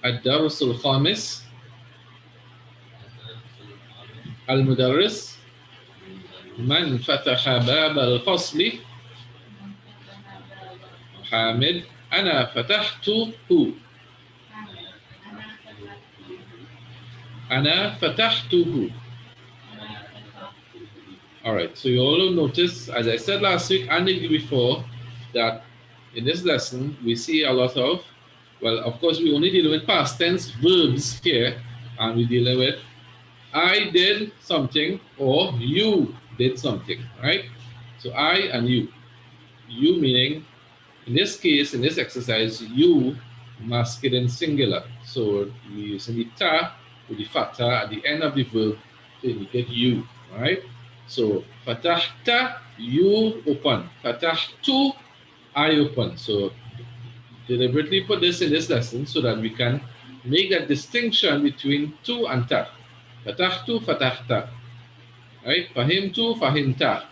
الدرس الخامس المدرس من فتح باب الفصل حامد أنا فتحته أنا فتحته. Alright, so you all notice, as I said last week and the week before, that in this lesson we see a lot of, well, of course, we only deal with past tense verbs here, and we're dealing with I did something or you did something, right? So I and you. You meaning, in this case, in this exercise, you masculine singular. So we're using the ta with the fatha at the end of the verb to indicate you, right? So fatahta, you open. Fatahtu, I open. So deliberately put this in this lesson so that we can make that distinction between tu and ta. Fatahtu, fatahta. Right? Fahimtu, fahimta.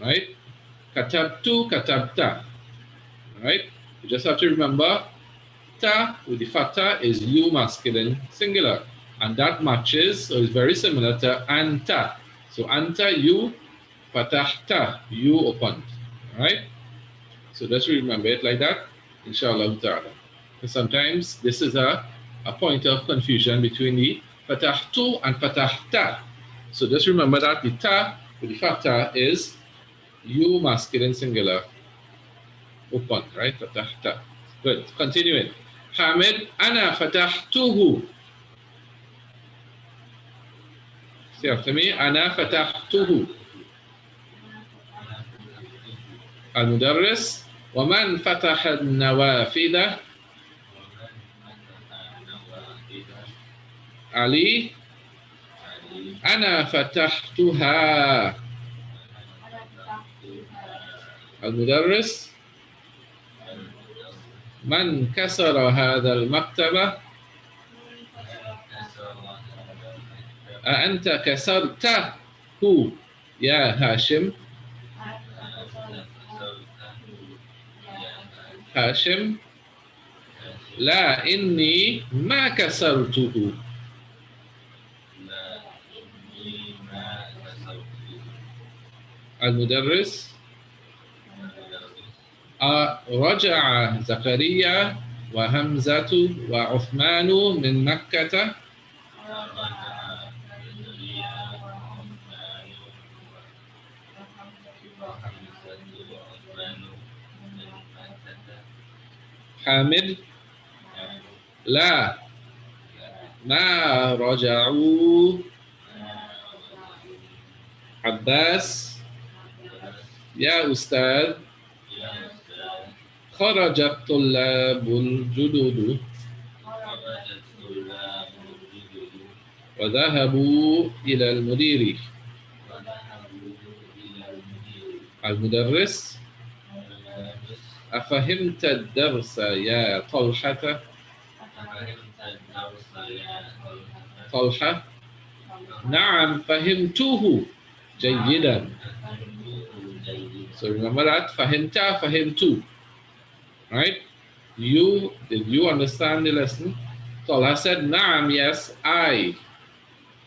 Right? Katabtu, katabta. Right? You just have to remember ta with the fatha is you masculine singular. And that matches or is very similar to anta. So anta, you, fatahta, you opened. Right? So just remember it like that, inshallah ta'ala. Because sometimes this is a point of confusion between the fatahtu and fatahta. So just remember that the ta with the fatha is you masculine singular open, right? Fatahta. Good. Continuing. Hamid, ana fatahtuhu. Say after me. Ana fatahtuhu. المدرس ومن فتح النوافذ علي أنا فتحتها. المدرس من كسر هذا المكتبة أأنت كسرته يا هاشم. هاشم لا إني ما كسرته. المدرس رجع زكريا وهمزة وعثمان من مكة حامد لا ما رجعوا. عباس يا أستاذ خرج الطلاب الجدد وذهبوا إلى المدير. المدرس أفهمت الدرس يا طلحة؟ طلحة نعم فهمته جيدا. So remember that فهمت فهمت, right? Did you understand the lesson? Talha said نعم, yes, I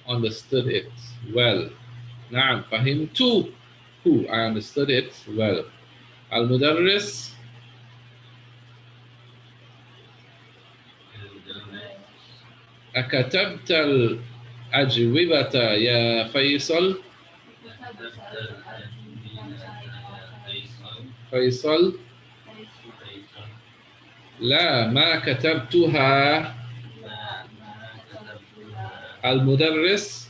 understood it well. نعم فهمت, I understood it well. المدرس أكتبت الأجوبة يا فيصل؟ فيصل لا ما كتبتها. المدرس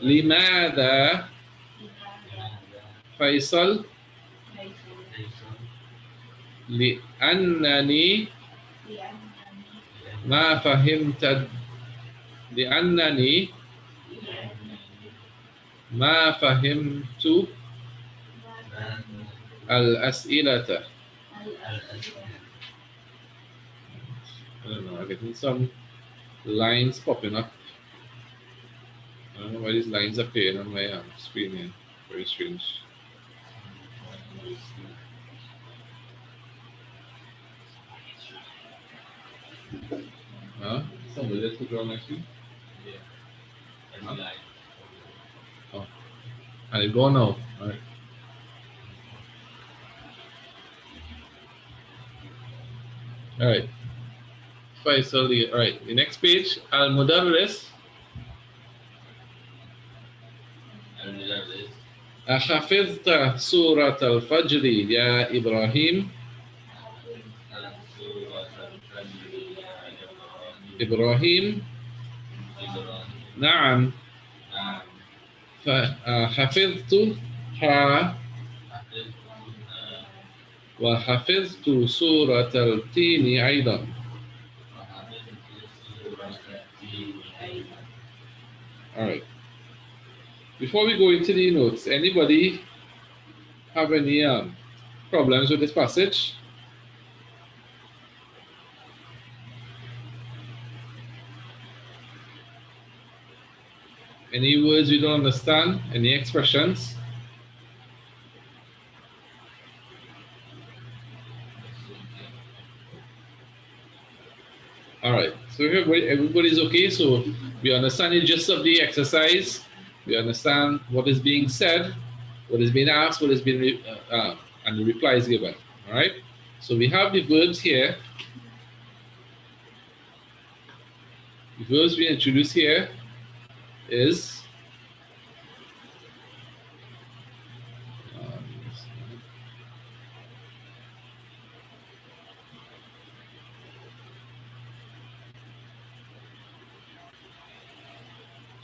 لماذا؟ فيصل لأنني ما فهمت لأنني ما فهمت الأسئلة. I don't know, I'm getting some lines popping up. I don't know why these lines appearing on my screen here. Very strange. Huh? Somebody just put it on next week. Huh? Oh. And it gone now. All right. All right. Faisal, all right. The next page, Al Mudarris. أحفظت سورة الفجر يا إبراهيم؟ إبراهيم نعم. فحفظتها وحفظت سورة التين أيضا. All right. Before we go into the notes, anybody have any problems with this passage? Any words you don't understand? Any expressions? All right. So everybody's okay. So we understand the gist of the exercise. We understand what is being said, what is being asked, what is being and the replies given. All right. So we have the verbs here. The verbs we introduce here is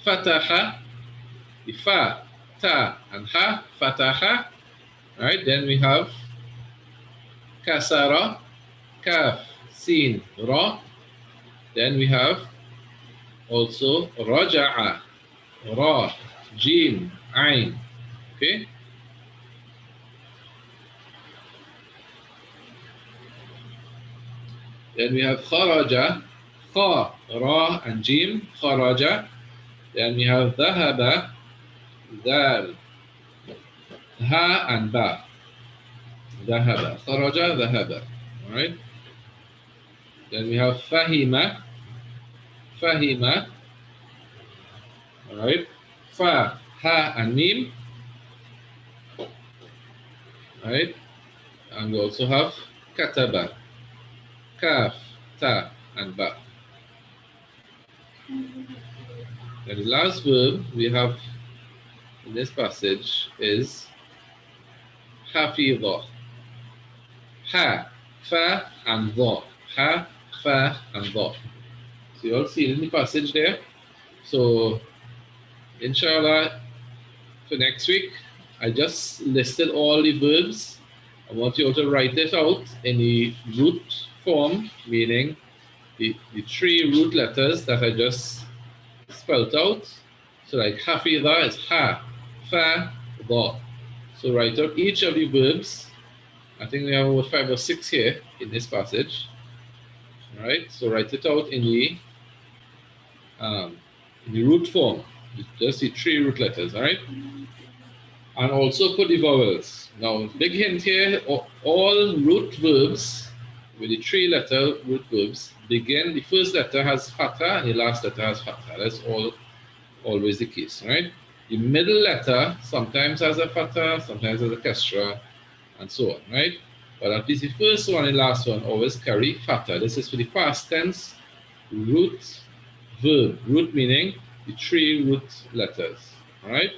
fataha, the fa, ta, and ha, fataha. All right. Then we have kasara, kaf, sin, ra. Then we have also raja'a, ra, jim, ain. Okay. Then we have kharaja, kha, ra, and jim, kharaja. Then we have dhahaba, dal, ha, and ba. Dhahaba, kharaja, dhahaba. All right. Then we have fahima, fahima. All right. Fa, ha, and mim. All right. And we also have kataba, kaf, ta, and ba. And the last verb we have in this passage is hafidha. Ha, fa, and dha. Ha, fa, and dha. So you all see it in the passage there. So inshallah, for next week, I just listed all the verbs. I want you all to write it out in the root form, meaning the three root letters that I just spelled out. So like hafidha is ha, fa, dha. So write out each of the verbs. I think we have about 5 or 6 here in this passage. All right, so write it out in the root form, just the three root letters. All right, and also put the vowels. Now, big hint here: all root verbs with the three-letter root verbs begin. The first letter has fatha, and the last letter has fatha. That's always the case. Right? The middle letter sometimes has a fatha, sometimes has a kasra, and so on, right? But at least the first one and last one always carry fatha. This is for the past tense root verb. Root meaning the three root letters, all right?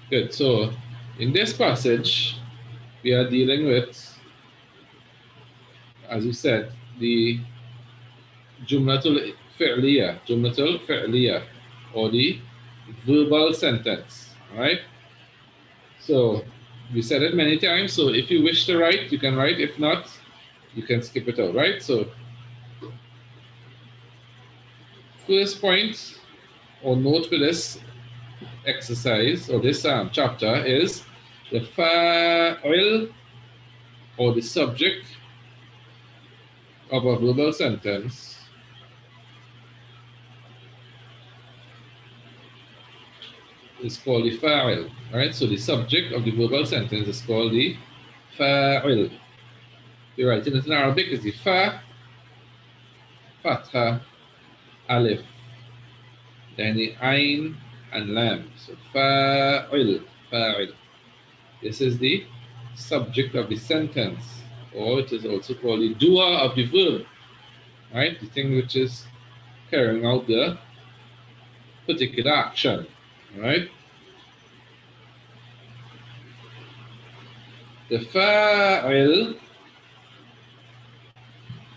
Good. So in this passage, we are dealing with, as you said, the jumlatul fi'liya, or the verbal sentence, all right? So we said it many times. So if you wish to write, you can write. If not, you can skip it out, right? So first point or note for this exercise or this chapter is the fa'il, or the subject of a verbal sentence, is called the fa'il, right? So the subject of the verbal sentence is called the fa'il. You're writing it in Arabic is the fa, fatha, alif, then the ain and lam. So fa'il, fa'il. This is the subject of the sentence, or it is also called the doer of the verb, right? The thing which is carrying out the particular action, right? The fa'il,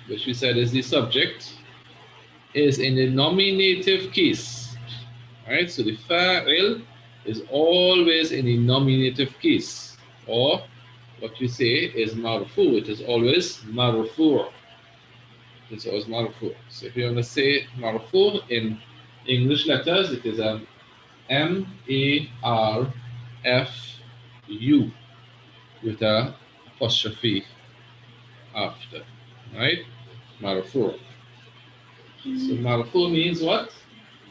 which we said is the subject, is in the nominative case, right? So the fa'il is always in the nominative case, or what we say is marfu. It is always marfu. It's always marfu. So if you want to say marfu in English letters, it is an M-A-R-F-U with a apostrophe after, right? Marfu. So marfu means what?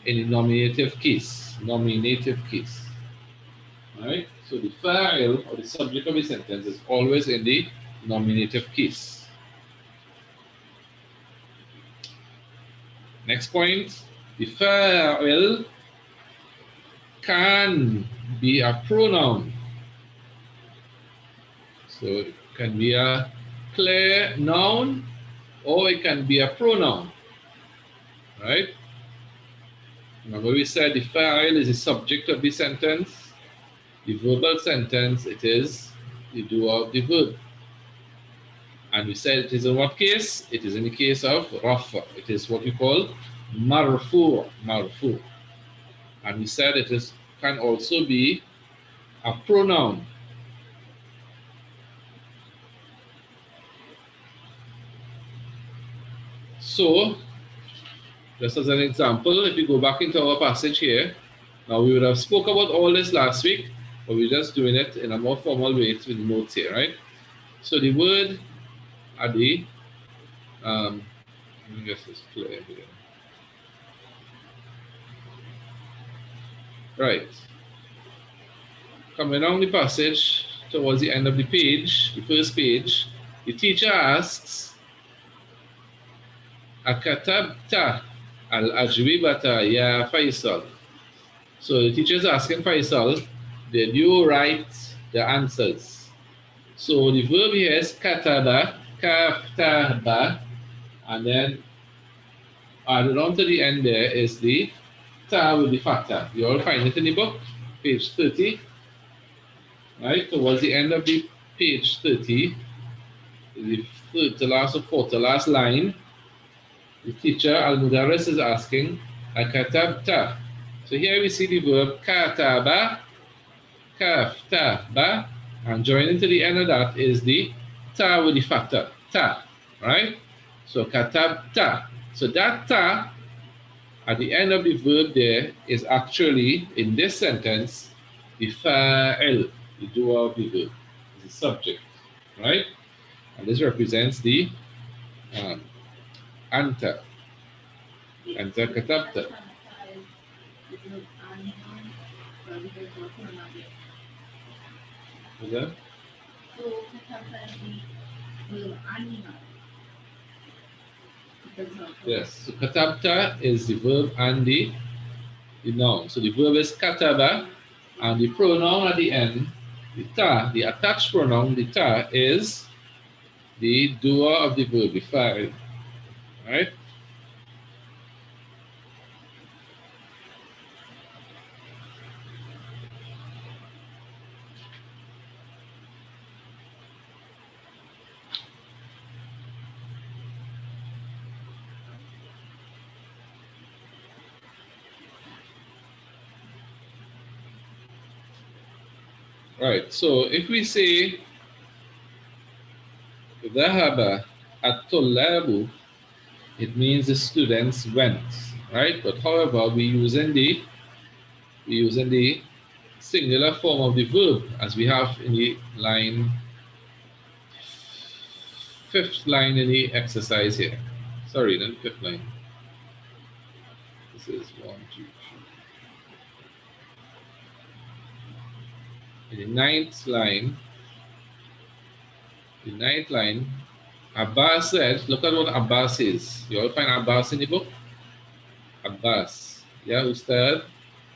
In the nominative case. Nominative case. Right? So the fa'il or the subject of a sentence is always in the nominative case. Next point, the fa'il can be a pronoun. So it can be a clear noun or it can be a pronoun. Right? Remember we said the fa'il is the subject of the sentence. The verbal sentence, it is the doer of the verb. And we said it is in what case? It is in the case of rafa. It is what we call marfu. Marfu. And we said it is can also be a pronoun. So, just as an example, if you go back into our passage here, now we would have spoke about all this last week, but we're just doing it in a more formal way with notes here, right? So the word adi, let me get this clear here. Right. Coming down the passage towards the end of the page, the first page, the teacher asks, Akatabta al-ajwibata ya Faisal. So the teacher is asking Faisal, did you write the answers? So the verb here is kataba, kaftaba, and then added on to the end there is the ta with the fatha. You all find it in the book, page 30. Right, towards the end of the page 30, the third to last or fourth to last line, the teacher Al-Mudarris is asking, Akatabta. So here we see the verb kataba, kaftaba, and joining to the end of that is the ta with the fatha, ta, right? So katabta. So that ta at the end of the verb there is actually, in this sentence, the fa'il, the doer of the verb, the subject, right? And this represents the um, anta, anta katabta. Is that? Yes, so katabta is the verb and the noun. So the verb is kataba, and the pronoun at the end, the ta, the attached pronoun, the ta, is the doer of the verb, the fa'il, right? Right, so if we say ذهب الطلاب, it means the students went, right? But however, we using the singular form of the verb as we have in the line, fifth line in the exercise here. Sorry, then fifth line. This is 1, 2, 3. In the ninth line, Abbas said, look at what Abbas is. You all find Abbas in the book? Abbas. Yeah, Ustad.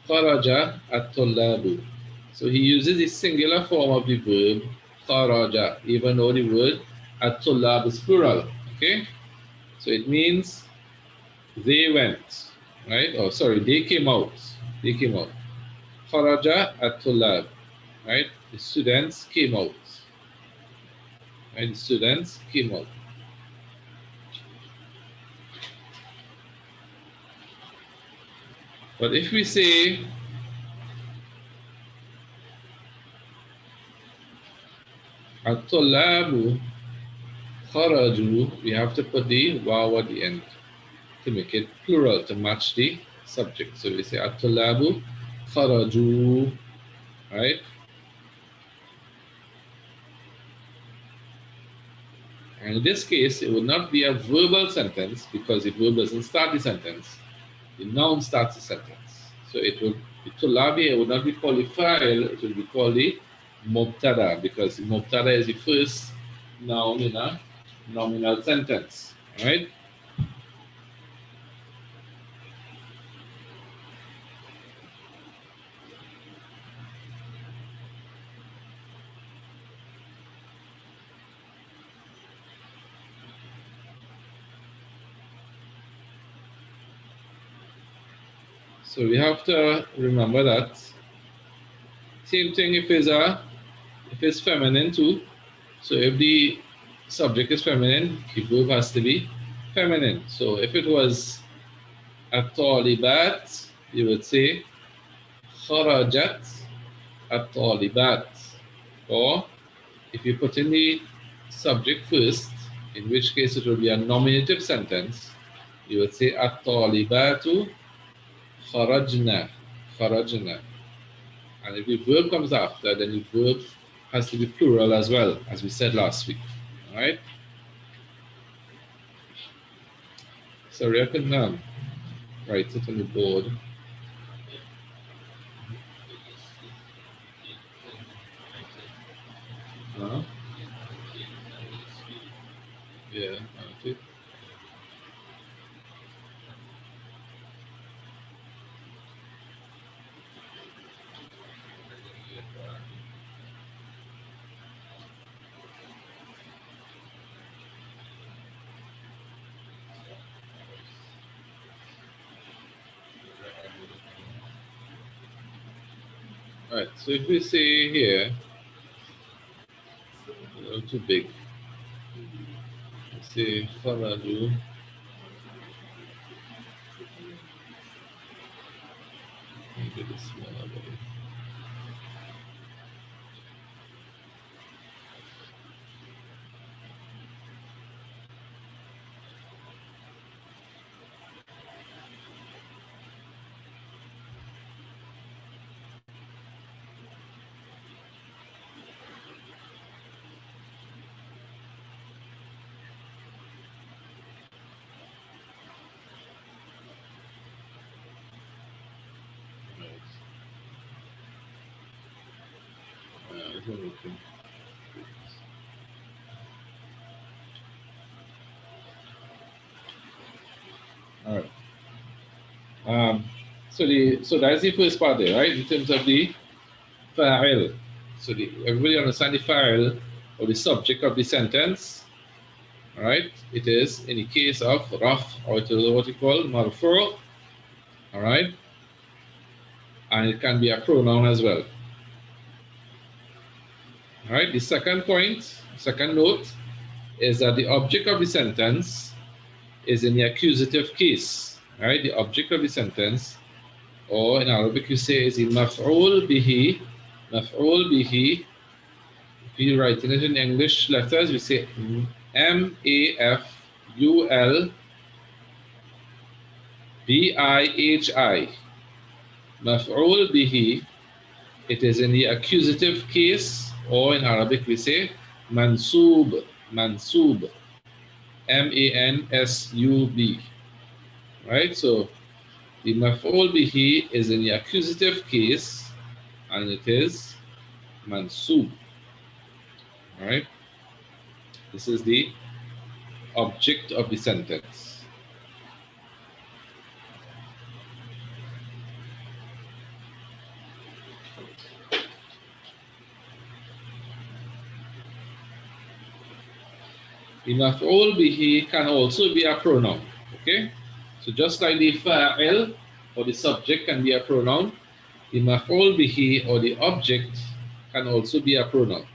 Kharaja at-tullabu. So he uses the singular form of the verb kharaja, even though the word at-tullab is plural. Okay? So it means they went, right? Oh, sorry, they came out. They came out. Kharaja at-tullab, right? The students came out. Right? The students came out. But if we say at-tullabu kharaju, we have to put the waw at the end to make it plural to match the subject. So we say at-tullabu kharaju, right? And in this case, it would not be a verbal sentence because the verb doesn't start the sentence. The noun starts the sentence. So it would, the tulabi would not be called the fa'il, it would be called the mubtada because the mubtada is the first noun in a nominal sentence, right? So we have to remember that. Same thing if it's feminine too. So if the subject is feminine, the verb has to be feminine. So if it was at-talibat, you would say kharajat at-talibat. Or if you put in the subject first, in which case it will be a nominative sentence, you would say at-talibatu kharajna, kharajna. And if the verb comes after, then the verb has to be plural as well, as we said last week. All right? Sorry, I couldn't write it on the board. Uh, yeah, okay. All right, so if we say here, a little too big, let's say kharaju, maybe this smaller body. Okay. All right. So that's the first part there, right? In terms of the fa'il. So everybody understand the fa'il or the subject of the sentence, all right? It is in the case of raf, or it is what we call marfu', all right? And it can be a pronoun as well. All right. The second point, second note, is that the object of the sentence is in the accusative case. All right. The object of the sentence, or in Arabic you say is the maf'ul bihi. Maf'ul bihi. If you write it in English letters, we say Maf'ul bihi. Maf'ul bihi. It is in the accusative case, or in Arabic we say mansub. Mansub. Mansub. Right? So the maf'ul bihi is in the accusative case and it is mansub. Right? This is the object of the sentence. The maf'ul bihi can also be a pronoun. Okay? So just like the fa'il or the subject can be a pronoun, the maf'ul bihi or the object can also be a pronoun.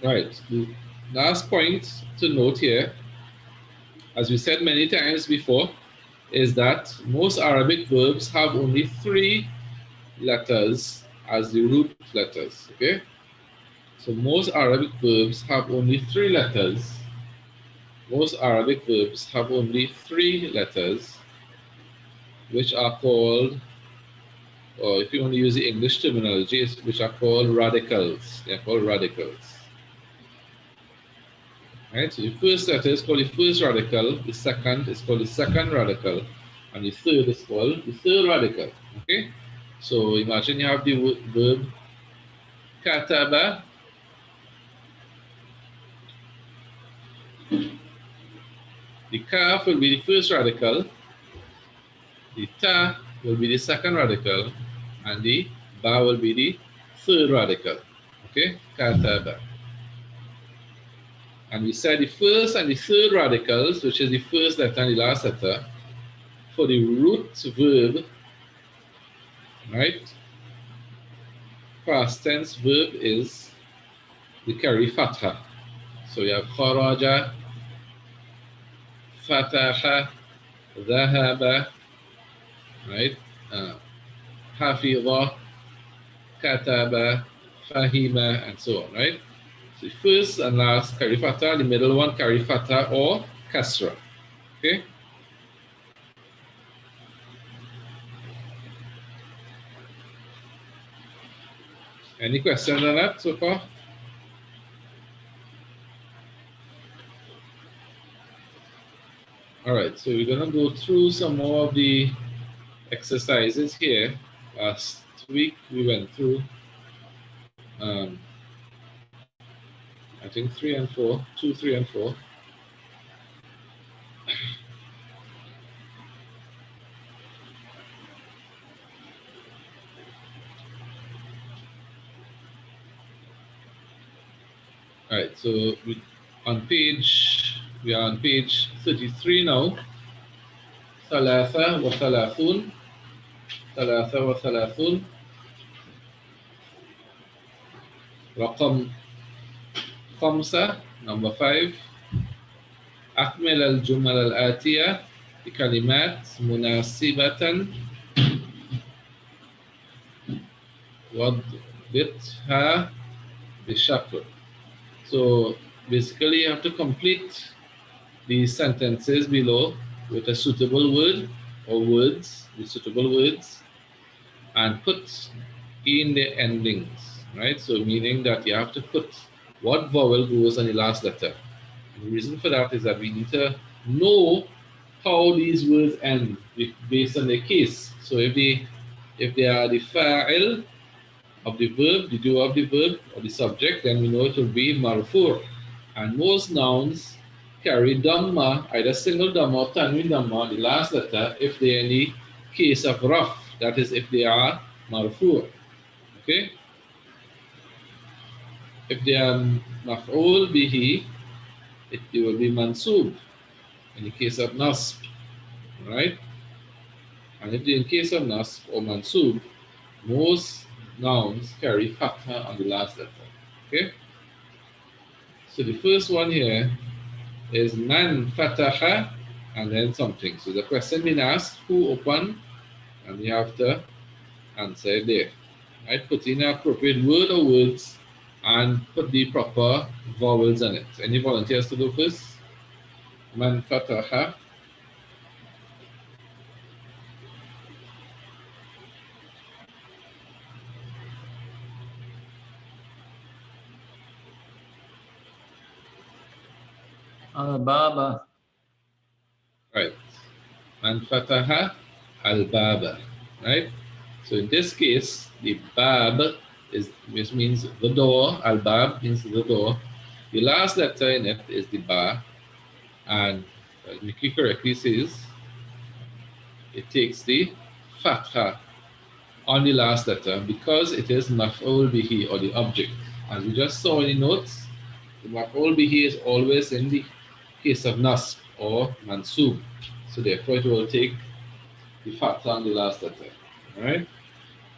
Right. The last point to note here, as we said many times before, is that most Arabic verbs have only three letters as the root letters. Okay? So most Arabic verbs have only three letters. Most Arabic verbs have only three letters, which are called, or if you want to use the English terminology, which are called radicals. They're called radicals. Right? So the first letter is called the first radical, the second is called the second radical, and the third is called the third radical. Okay? So imagine you have the verb kataba. The kaf will be the first radical, the ta will be the second radical, and the ba will be the third radical. Okay? Kataba. And we said the first and the third radicals, which is the first letter and the last letter, for the root verb, right? Past tense verb is the carry fatha. So you have kharaja, fataha, dhahaba, right? Hafidha, kataba, fahima, and so on, right? So the first and last carry fatha, the middle one carry fatha or kasra. Okay? Any questions on that so far? All right, so we're gonna go through some more of the exercises here. Last week we went through, um, I think 3 and 4, 2, 3, and 4. All right, so we are on page 33 now. ثلاثة وثلاثون ثلاثة وثلاثون رقم 5 number 5 أكمل الجمل الآتية بكلمات مناسبة واضبطها بشكل. So basically you have to complete the sentences below with a suitable word or words with suitable words and put in the endings, right? So meaning that you have to put what vowel goes on the last letter. And the reason for that is that we need to know how these words end based on the case. So if they are the fa'il of the verb, the doer of the verb, or the subject, then we know it will be marfu'. And most nouns carry dhamma, either single dhamma or tanween dhamma, the last letter, if they are in the case of raf, that is, if they are marfu'. Okay? If they are maf'ul bihi, it will be mansub in the case of nasb, right? And if in case of nasb or mansub, most nouns carry fatha on the last letter. Okay? So the first one here is man fataha and then something. So the question being asked, who opened? And you have to answer there. Right? Put in an appropriate word or words and put the proper vowels in it. Any volunteers to go first? Man fataha. Al-Baba. Right. Man fataha al-baba. Right? So in this case, the bab is which means the door. Al-bab means the door. The last letter in it is the ba, and Nikki correctly says it takes the fatha on the last letter because it is maf'ul bihi or the object. As we just saw in the notes, the maf'ul bihi is always in the case of nasb or mansub. So therefore it will take the fatha on the last letter. Alright?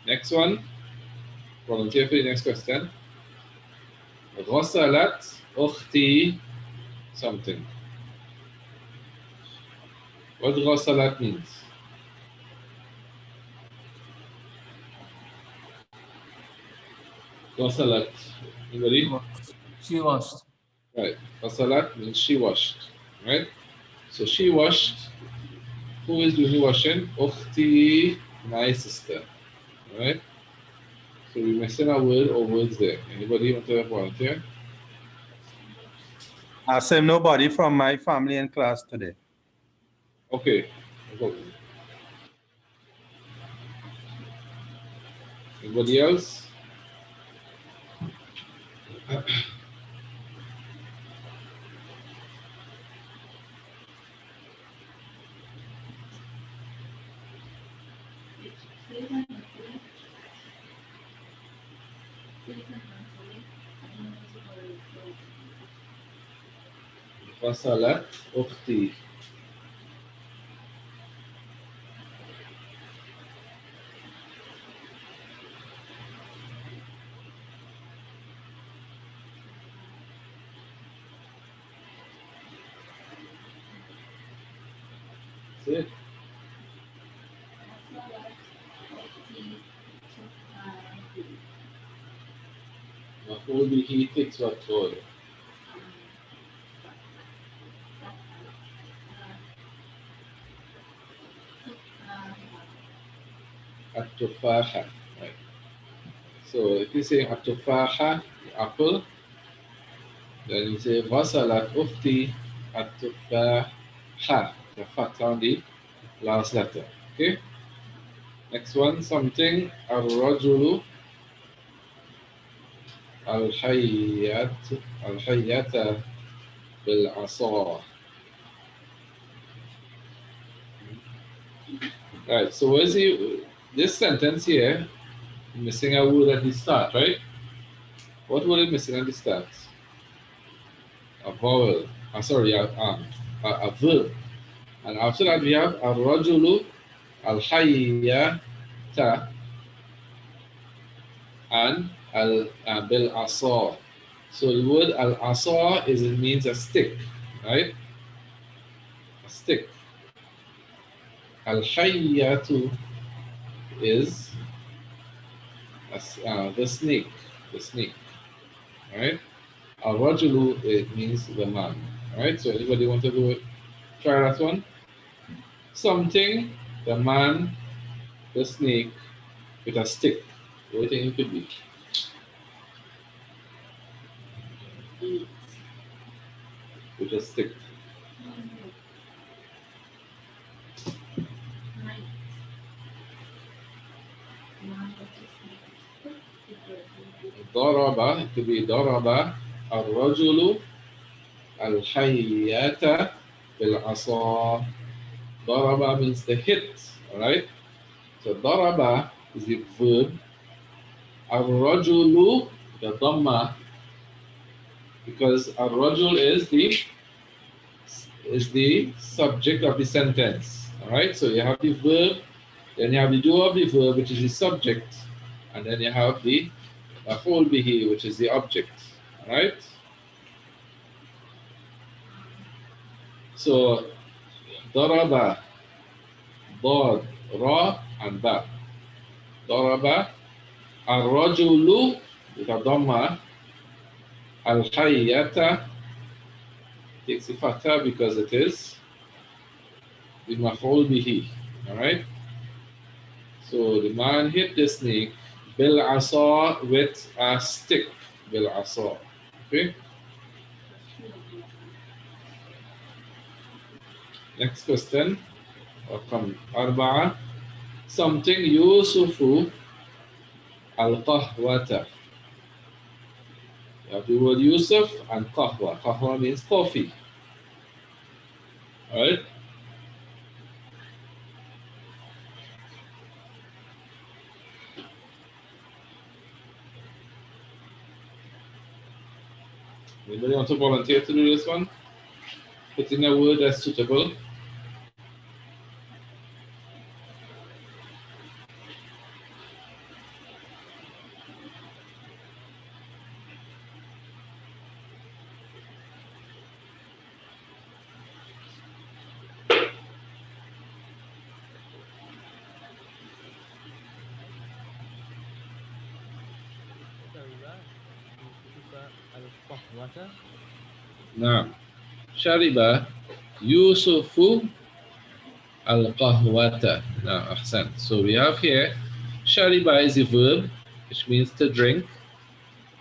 Next one. Volunteer for the next question. غسلت أختي something. What غسلت means? غسلت. Anybody? She washed. Right. غسلت means she washed. Right? So she washed. Who is doing the washing? أختي, my sister. Right? So we're missing a word or words there. Anybody want to volunteer? Asim, nobody from my family in class today. Okay. Anybody else? غسلت أختي. That's it. مفعول به takes what word? التفاحة. Right. So if you say التفاحة, apple, then you say غسلت أختي التفاحة. The fat on the last letter. Okay. Next one, something. الرجل الحية الحية بالعصا. Right. So where's the this sentence here? Missing a word at the start, right? What word is missing at the start? A vowel. Sorry, a verb. And after that we have الرجل الحية and بالعصا. So the word al-asa is it means a stick, right? A stick. Al-hayyatu is the snake, the snake, right? Al-rajulu it means the man, right? So anybody want to do it? Try that one. Something, the man, the snake with a stick. What do you think it could be? With a stick. ضرب, it could be ضرب الرجل الحية بالعصا. ضرب means the hit, alright? So ضرب is the verb. الرجل, the dhamma, because الرجل is the subject of the sentence, alright? So you have the verb, then you have the do of the verb, which is the subject, and then you have the maf'ul bihi, which is the object, alright? So ضرب, ضاد, ra, and ba. ضرب الرجل with a dhamma الحية takes the fatha because it is the maf'ul bihi. Alright? So the man hit the snake bil asa with a stick. Bil asa. Okay? Next question. رقم 4 something يوسف القهوة. You have the word Yusuf and qahwa. Qahwa means coffee. Alright? Anybody want to volunteer to do this one? Put in a word that's suitable. Now, Shariba Yusufu al-qahwata. Now, ahsan. So we have here, Shariba is a verb, which means to drink.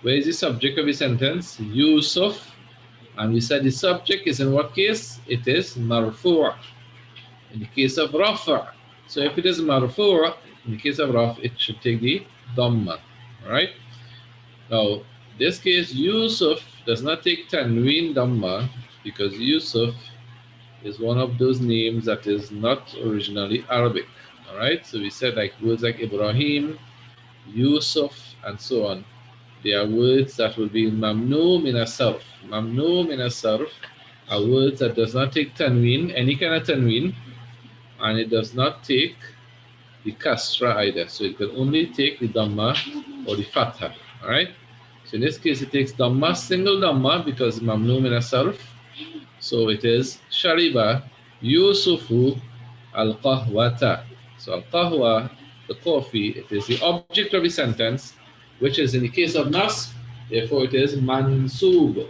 Where is the subject of the sentence? Yusuf. And we said the subject is in what case? It is marfu'. In the case of rafa'. So if it is marfu', in the case of raf, it should take the dhamma. Alright? Now, this case, Yusuf does not take tanween dhamma because Yusuf is one of those names that is not originally Arabic. Alright? So we said like words like Ibrahim, Yusuf, and so on. They are words that will be mamnu min as-sarf. Mamnu min as-sarf are words that does not take tanween, any kind of tanween, and it does not take the kasra either. So it can only take the dhamma or the fatha. Alright? So in this case it takes dhamma, single dhamma because mamnu min as-sarf. So it is Shariba Yusufu al-qahwata. So al-qahwa, the coffee, it is the object of the sentence, which is in the case of nas, therefore it is mansub.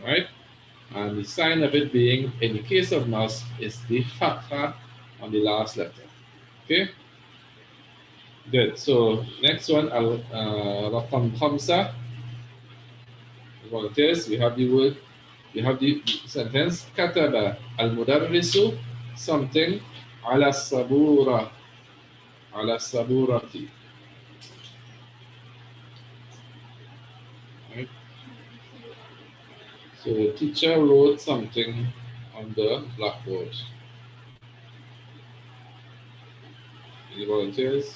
Right? And the sign of it being, in the case of nas, is the fatha on the last letter. Okay? Good. So next one, Raqam Khamsa. What it is, we have the word, we have the sentence كتب المدرس something على السبورة على السبورة. Right? So the teacher wrote something on the blackboard. Any volunteers?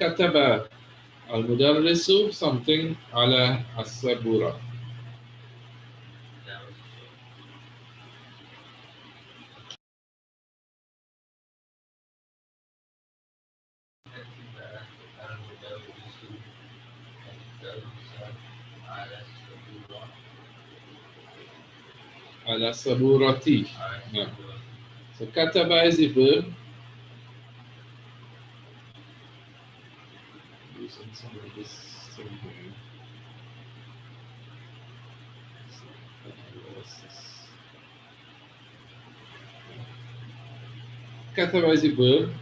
كتب المدرس something على السبورة. على السبورة. Yeah. So كتب is a verb. Using some of this thing here. كتب is a verb.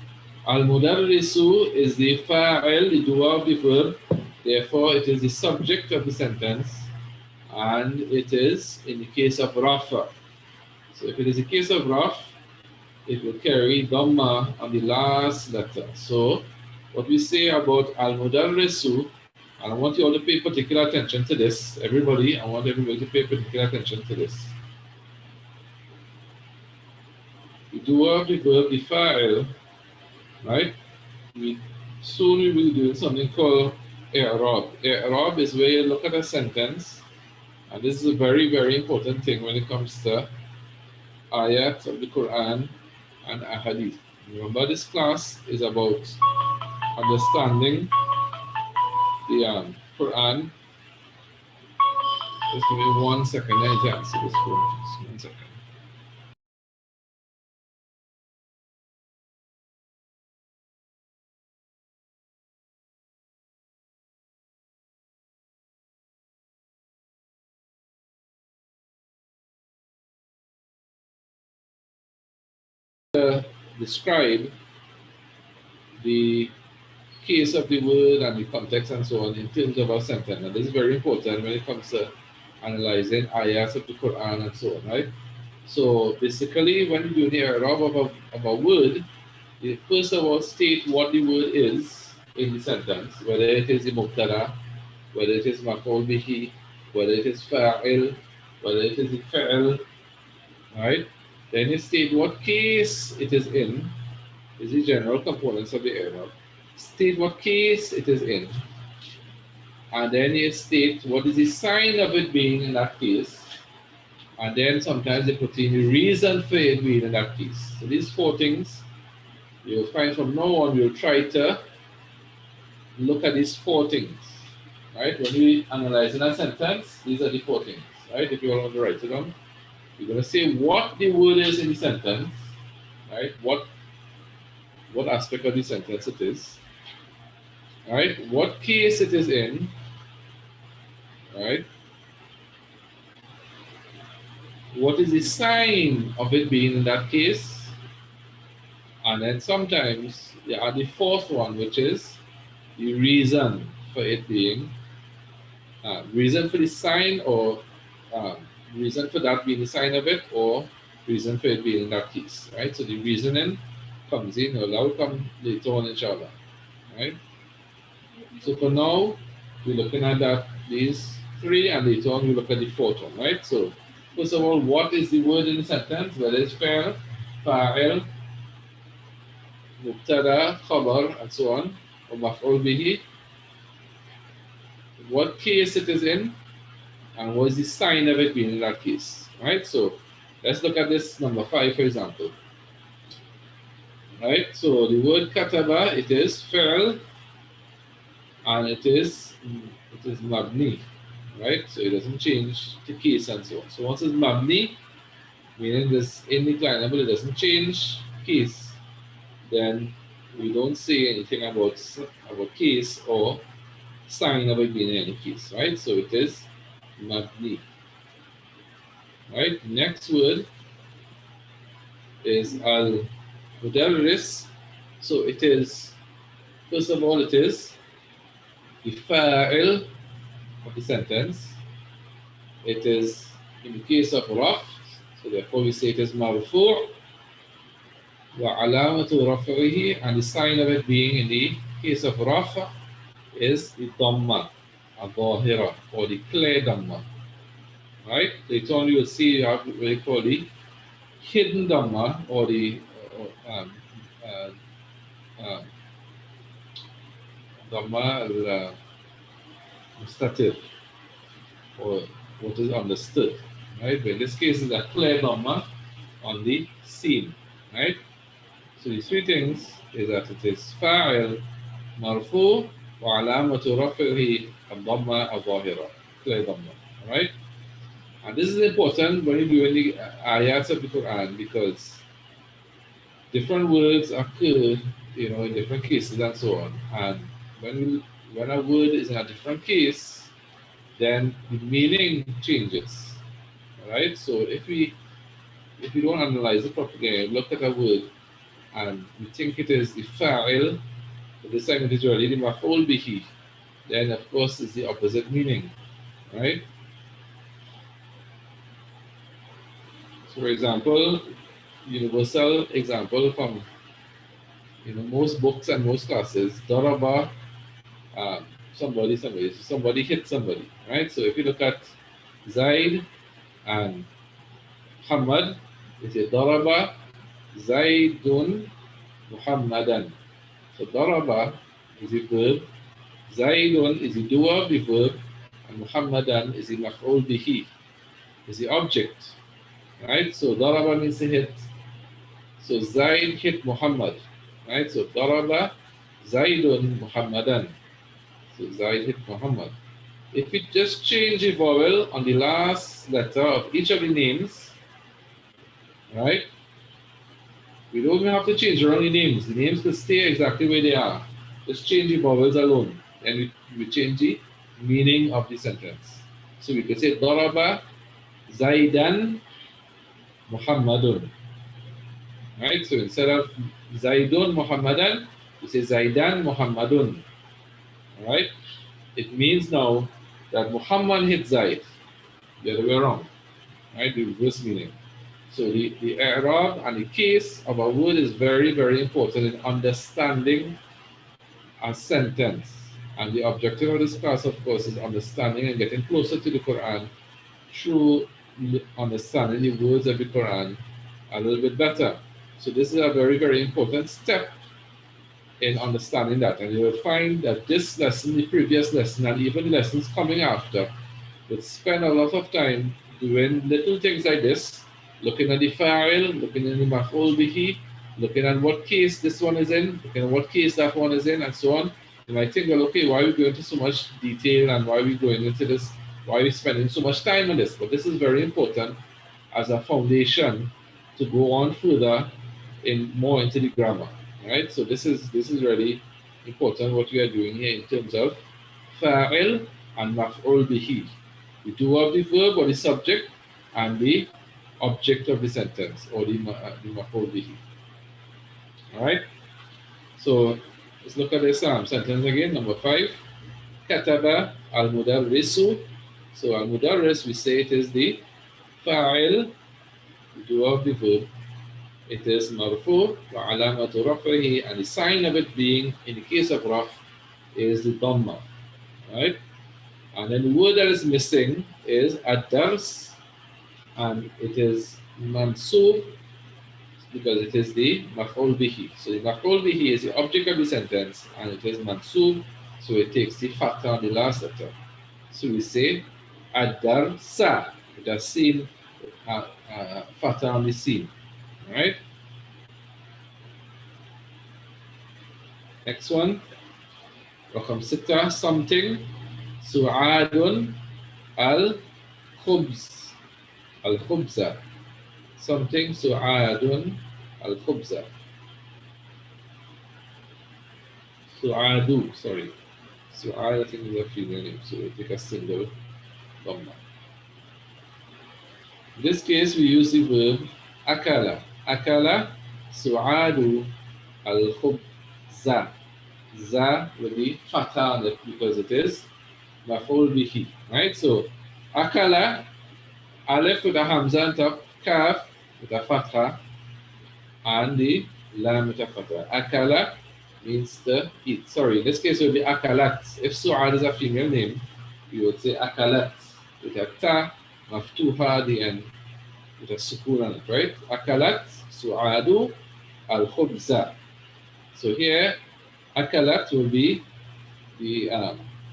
Al-mudarrisu is the fa'il, the doer of the verb. Therefore, it is the subject of the sentence. And it is in the case of rafa. So if it is a case of raf, it will carry dhamma on the last letter. So what we say about al-mudarrisu, and I want you all to pay particular attention to this. Everybody, I want everybody to pay particular attention to this. The doer of the verb, the fa'il, right? Soon we will be doing something called i'rab. I'rab is where you look at a sentence, and this is a very, very important thing when it comes to ayat of the Quran and ahadith. Remember, this class is about understanding the Quran. Just give me 1 second. I need to answer this phone. Just 1 second. Describe the case of the word and the context and so on in terms of our sentence. And this is very important when it comes to analyzing ayahs of the Quran and so on, right? So basically, when you do the i'rab of a word, you first of all state what the word is in the sentence, whether it is the mubtada, whether it is maf'ul bihi, whether it is fa'il, whether it is the fa'il, right? Then you state what case it is in, is the general components of the i'rab. State what case it is in, and then you state what is the sign of it being in that case, and then sometimes they put in the reason for it being in that case. So these four things you'll find from now on, you'll try to look at these four things, right? When we analyze in a sentence, these are the four things, right? If you want to write it down, you're going to say what the word is in the sentence, right? What aspect of the sentence it is, right? What case it is in, right? What is the sign of it being in that case? And then sometimes you add the fourth one, which is the reason for it being, reason for the sign, or um, reason for that being the sign of it, or reason for it being in that case, right? So the reasoning comes in, or that will come later on, inshallah, right? So for now, we're looking at that these three, and later on we look at the fourth one, right? So first of all, what is the word in the sentence? Whether it's fa'il, fa'il, mubtada, khabar, and so on, or maf'ul bihi, what case it is in, and what is the sign of it being in that case, right? So let's look at this number 5, for example, right? So the word kataba, it is fi'l, and it is mabni, right? So it doesn't change the case and so on. So once it's mabni, meaning this indeclinable, it doesn't change case, then we don't say anything about case or sign of it being in any case, right? So it is mabni, right? Next word is al mudarris. So it is, first of all, it is the fa'il of the sentence. It is in the case of raf, so therefore we say it is marfu', wa alamatu raf'ihi, and the sign of it being in the case of raf is the dhamma, al-dhahira, or the clear dhamma, right? Later on you will see you have what we call the hidden dhamma, or the uh, uh, dhamma al-mustatir, or what is understood, right? But in this case, is a clear dhamma on the scene, right? So the three things is that it is fa'il, marfu, wa alamatu rafihi al-dhamma al-zahira, clear dhamma, right? And this is important when you're doing the ayats of the Quran, because different words occur, in different cases and so on. And when a word is in a different case, then the meaning changes. Right? So if we don't analyze it properly, look at a word and we think it is the fa'il, but this time it is already the maf'ul bihi, then of course it's the opposite meaning. Right? So for example, universal example from most books and most classes, daraba, somebody hit somebody, right? So if you look at Zaid and Muhammad, it's a daraba Zaidun Muhammadan. So daraba is a verb, Zaidun is the doer of the verb, and Muhammadan is the maf'ul bihi, is the object. Right? So daraba means to hit. So Zaid hit Muhammad. Right? So daraba Zaidun Muhammadan. So Zaid hit Muhammad. If we just change the vowel on the last letter of each of the names, right? We don't even have to change around the names. The names can stay exactly where they are. Just change the vowels alone. And we change the meaning of the sentence. So we could say Daraba Zaidan Muhammadun. Right? So instead of Zaidun Muhammadan, we say Zaidan Muhammadun. Right? It means now that Muhammad hit Zaid. The other way around. Right? The reverse meaning. So the i'rab and the case of a word is very, very important in understanding a sentence. And the objective of this class, of course, is understanding and getting closer to the Quran through understanding the words of the Quran a little bit better. So this is a very, very important step in understanding that. And you will find that this lesson, the previous lesson, and even lessons coming after, would spend a lot of time doing little things like this, looking at the file, looking in the maf'ul bihi, looking at what case this one is in, looking at what case that one is in, and so on. You might think, well, okay, why are we going into so much detail and why are we going into this? Why are we spending so much time on this? But this is very important as a foundation to go on further in more into the grammar. Right? So this is really important what we are doing here in terms of fa'il and maf'ul bihi. The doer of the verb or the subject and the object of the sentence or the maf'ul bihi. All right. So let's look at this sentence again. Number 5. Kataba al-mudarrisu. So al-mudarris, we say it is the fa'il, the doer of the verb. It is marfu wa alamatu raf'ihi, and the sign of it being, in the case of raf, is the dhamma. Right? And then the word that is missing is ad-dars, and it is mansub because it is the maf'ul bihi. So the maf'ul bihi is the object of the sentence, and it is mansub, so it takes the fatha on the last letter. So we say ad-darsa, it has seen fatha on the scene. All right. Next one, رقم 6, something سعاد الخبز الخبز, something سعاد الخبز. Su'adu, sorry. Su'ad, I think is a female name, so we take a single dhamma. In this case, we use the verb akala. Akala su'adu al-khubza. Za will be fatha on it because it is maf'ul bihi. Right? So akala, alif with a hamza on top, kaf with a fatha, and the lam with a fatha. Akala means to eat. Sorry, in this case it would be akalat. If Su'ad is a female name, you would say akalat with a ta, maftuha at the end, with a sukun on it, right? Akalat, Su'adu, al khubza. So here, akalat will be the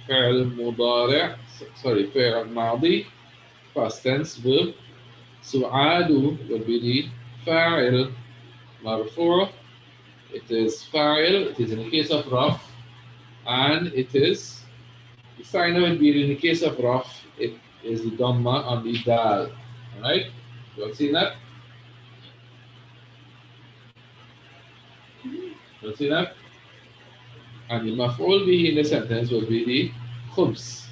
fi'l mudari', sorry, fi'l madi, past tense verb. Su'adu will be the fa'il marfu'. It is fa'il, it is in the case of raf, and it is, the sign of it being in the case of raf, it is the dhamma on the dal. Alright? You all see that? You all see that? And the maf'ul bihi in the sentence will be the khubs.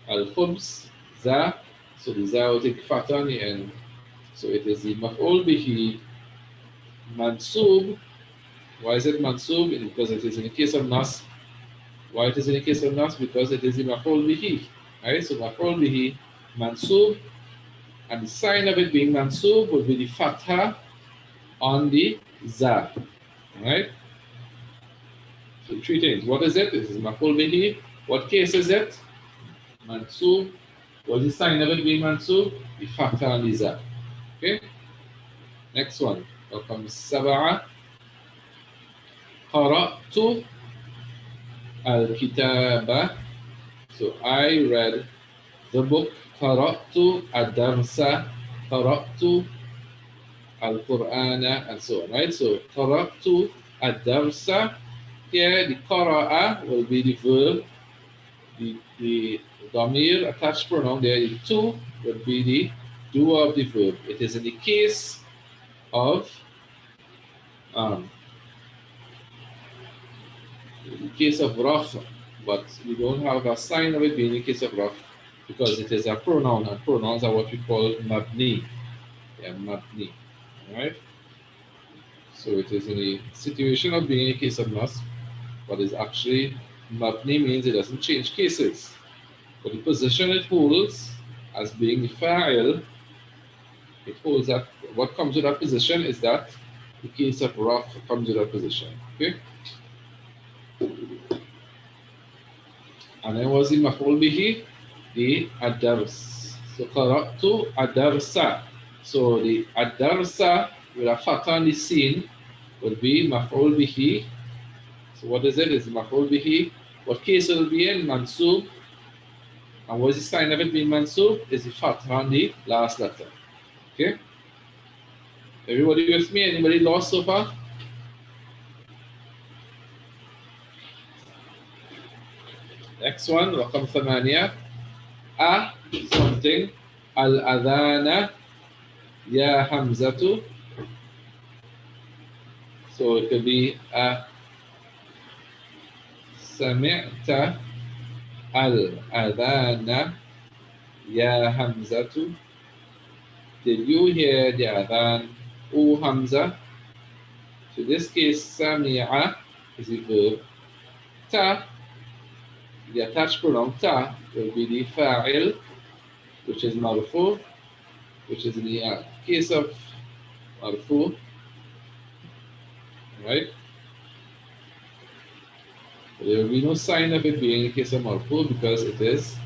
Al khubs, za, so the za will take fatha on the end. So it is the maf'ul bihi mansub. Why is it mansub? Because it is in the case of nas. Why it is in the case of nas? Because it is the maf'ul bihi. Right? So maf'ul bihi mansub, and the sign of it being mansub would be the fatha on the za. Right? So 3 things. What is it? This is maf'ul bihi. What case is it? Mansub. What is the sign of it being mansub? The fatha on the za. Okay? Next one. Welcome 7. قرأت al-kitaba. So I read the book. Qara'tu ad-darsa. Qara'tu al-Qur'ana, and so on, right? So qara'tu ad-darsa. Here the qara'a will be the verb. The damir attached pronoun there, the to would be the doer of the verb. It is in the case of um, raf, but we don't have a sign of it being in the case of raf because it is a pronoun, and pronouns are what we call mabni. Yeah, mabni. Alright? So it is in the situation of being in a case of nas, but is actually mabni means it doesn't change cases. But the position it holds as being the fa'il, it holds that what comes with that position is that the case of raf comes with that position. Okay? And then was the maf'ul bihi, the adars. So qara'tu adarsa. So the adarsa with a fatha on the scene would be maf'ul bihi. So what is it? It's maf'ul bihi. What case it will be in? Mansub. And what is the sign of it being mansub? Is the fatha on the last letter. Okay? Everybody with me? Anybody lost so far? Next one, رقم 8. Something. Al-adhana ya hamzatu. So it could be سمعت الأذان يا همزة. Did you hear the adhan, O Hamza? So this case, سمع is the verb. Ta, the attached pronoun ta, will be the fa'il, which is marfu, which is in the case of marfu, right? There will be no sign of it being in the case of marfu because it is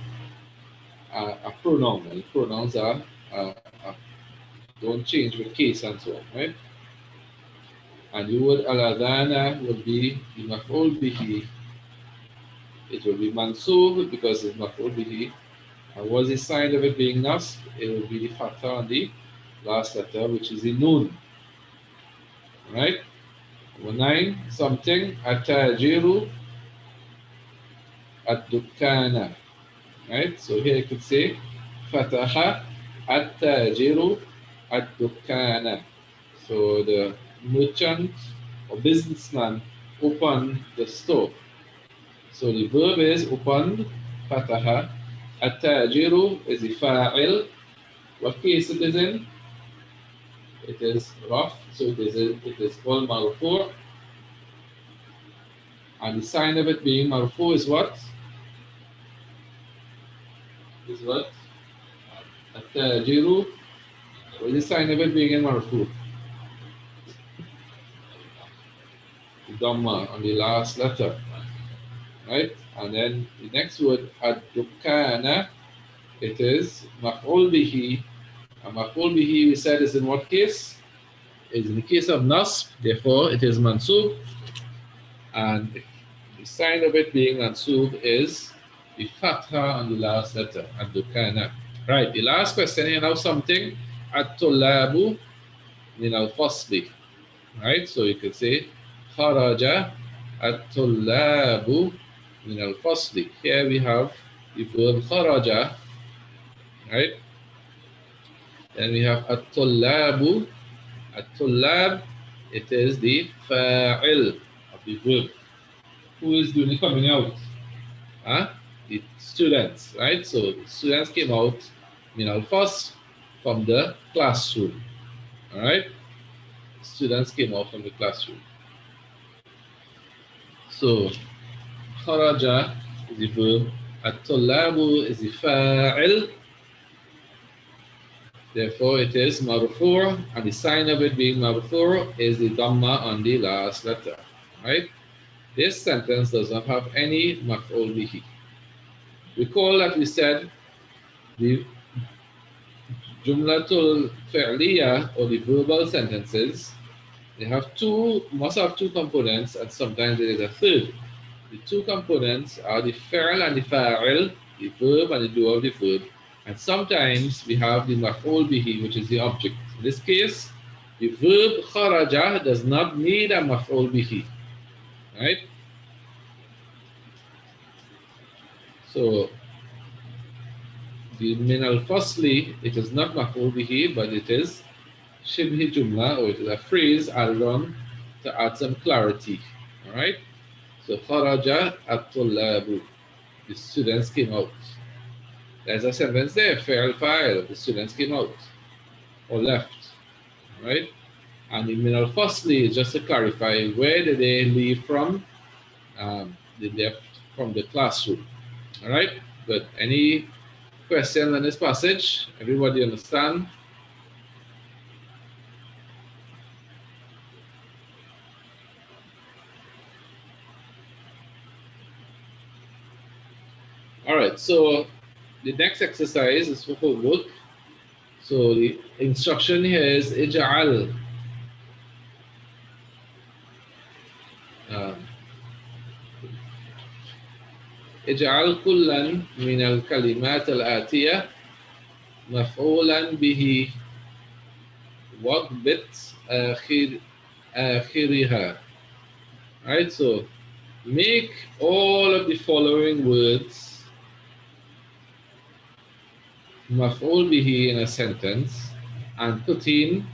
a pronoun, and pronouns don't change with case and so on, right? And the word al-adhana will be the maf'ul bihi. It will be mansub because it's maf'ul bihi. And what's the sign of it being nasb? It will be the fatha on the last letter, which is the noon. Right? Number 9, something. Atajiru ad-dukkana. Right? So here you could say fataha at-tajiru ad-dukkana. So the merchant or businessman opened the store. So the verb is opened, fataha. At-tajiru is the fa'il. What case it is in? It is raf, so it is called marfu. And the sign of it being marfu is what? Is what? At-tajiru. What is the sign of it being in marfu? The dhamma on the last letter. Right? And then the next word, ad-dukkana, it is maf'ul bihi. And maf'ul bihi, we said, is in what case? Is in the case of nasb, therefore it is mansub. And the sign of it being mansub is the fatha on the last letter, ad-dukkana. Right, the last question here now, something, at-tullabu min al-fasli. Right, so you could say, kharaja at-tullabu min al-fasli. Here we have the verb kharaja, right? Then we have at-tullabu. At-tullab, it is the fa'il of the verb. Who is doing the coming out? Huh? The students, right? So the students came out min al-fasl from the classroom. All right? Students came out from the classroom. So kharaja is the verb. At-tullabu is the fa'il. Therefore, it is marfu', and the sign of it being marfu' is the dhamma on the last letter. Right? This sentence does not have any maf'ul bihi. Recall that we said the jumlatul fi'liya, or the verbal sentences, they have must have two components, and sometimes there is a third. The two components are the fi'l and the fa'il, the verb and the doer of the verb. And sometimes we have the maf'ul bihi, which is the object. In this case, the verb kharaja does not need a maf'ul bihi, right? So the min al-fasli, it is not maf'ul bihi, but it is shibhi jumla, or it is a phrase added on to add some clarity, all right? So kharaja at-tullabu, the students came out. There's a sentence there, fi'l fa'il, the students came out or left, right? And the min al-fasli is just to clarify where did they leave from. They left from the classroom, all right? But any questions on this passage? Everybody understand? All right, so the next exercise is for homework. So the instruction here is ij'al. اجعل كلا من الكلمات الآتية مفعولا به واضبط آخرها. Right, so make all of the following words مفعول به in a sentence and put in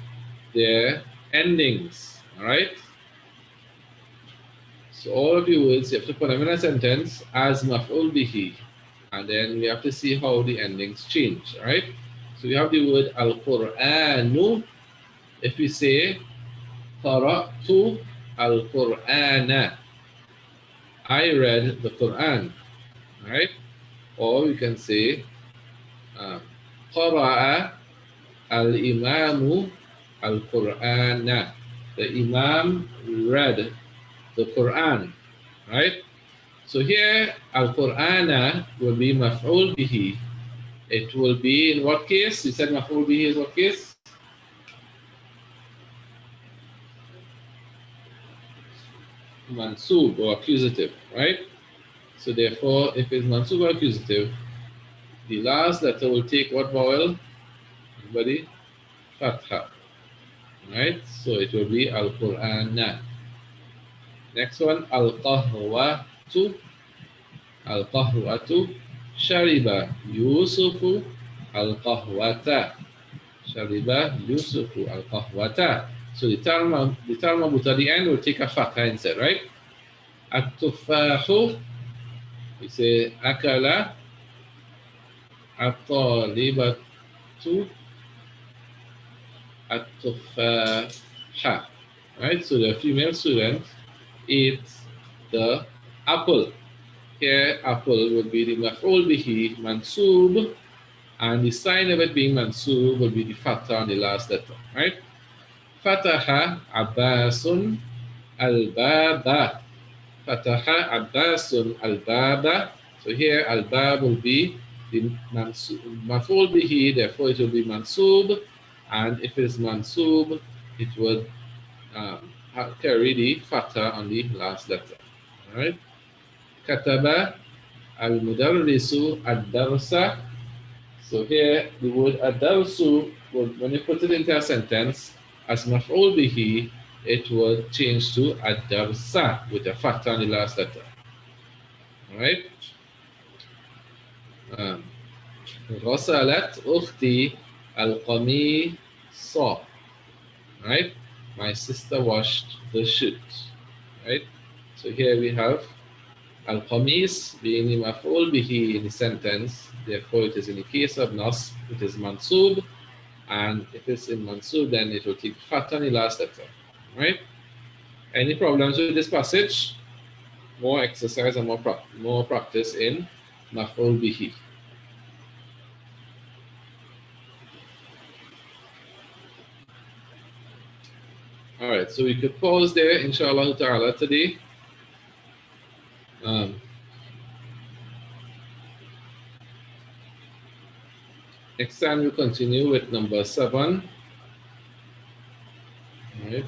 their endings. All right. So all of your words, you have to put them in a sentence as maf'ul bihi. And then we have to see how the endings change, all right? So we have the word al-Qur'anu. If we say qara'tu al-Qur'ana, I read the Quran, all right? Or we can say qara'a al-imamu al-Qur'ana. The imam read the Quran, right? So here, Al-Qur'ana will be maf'ul bihi. It will be in what case? You said maf'ul bihi is what case? Mansub or accusative, right? So therefore, if it's mansub or accusative, the last letter will take what vowel? Everybody? Fatha, right? So it will be Al-Qur'ana. Next one, Al-Qahwatu. Al-Qahwatu. Shariba Yusufu Al-Qahwata. Shariba Yusufu al-Qahwata. So the Talmud at the end will take a fatha instead, right? At-Tufahu, we say Akala At-Talibatu At-Tufaha. Right? So the female student eats the apple. Here, apple would be the maf'ul bihi, mansub, and the sign of it being mansub will be the fatha on the last letter, right? Fataha Abbasun al-Baba. Fataha Abbasun al-Baba. So here al-Bab will be the maf'ul bihi, therefore it will be mansub. And if it is mansub, it would carry the fatha on the last letter. All right. Kataba al-Mudarrisu ad-Darsa. So here the word ad-Darsu, when you put it into a sentence, as maf'ul bihi, it will change to ad-Darsa with a fatha on the last letter. All right. غسلت أختي القميص. Right. My sister washed the shirt. Right. So here we have al-qamis being the maf'ul bihi in the sentence. Therefore, it is in the case of nas, it is mansub. And if it's in mansub, then it will take fatha on the last letter. Right? Any problems with this passage? More exercise and more practice in maf'ul bihi. All right, so we could pause there, inshallah ta'ala, today. Next time we'll continue with number 7, all right,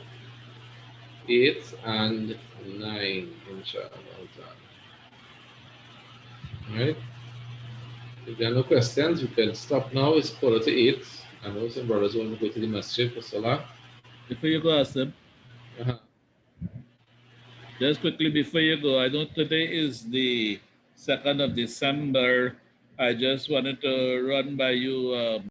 8, and 9, inshallah ta'ala. All right. If there are no questions, we can stop now. It's 4:08. I know some brothers want to go to the masjid for Salah. Before you go, Asim, Uh-huh. just quickly before you go, I know today is the 2nd of December. I just wanted to run by you